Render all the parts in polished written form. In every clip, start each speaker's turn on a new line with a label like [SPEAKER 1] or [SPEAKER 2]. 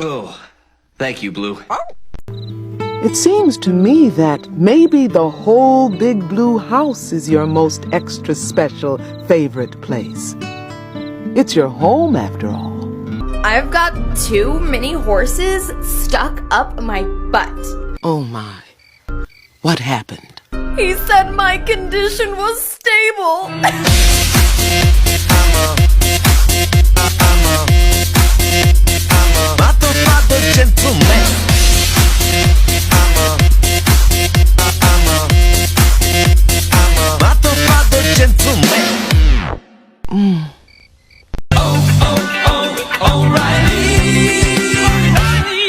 [SPEAKER 1] Oh, thank you, Blue.
[SPEAKER 2] It seems to me that maybe the whole big blue house is your most extra special favorite place. It's your home, after all.
[SPEAKER 3] I've got 2 mini horses stuck up my butt.
[SPEAKER 2] Oh my. What happened?
[SPEAKER 3] He said my condition was stable.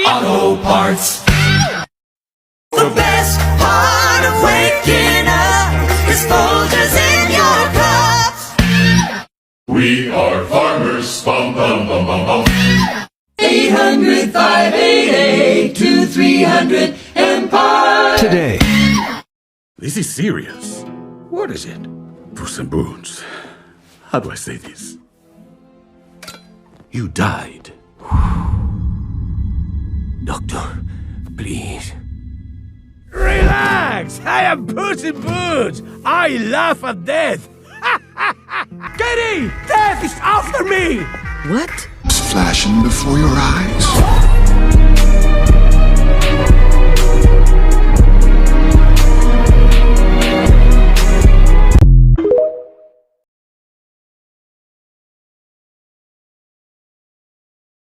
[SPEAKER 1] Auto Parts.
[SPEAKER 4] The best part of waking up is Folgers in your cups.
[SPEAKER 5] We are farmers, bum bum bum bum bum.
[SPEAKER 4] 800-588-2300 Empire.
[SPEAKER 6] Today.
[SPEAKER 5] This is serious. What is it? Puss in Boots. How do I say this? You died. Doctor, please.
[SPEAKER 7] Relax! I am Puss in Boots! I laugh at death! Kitty! Death is after me!
[SPEAKER 2] What?
[SPEAKER 8] Flashing before your eyes.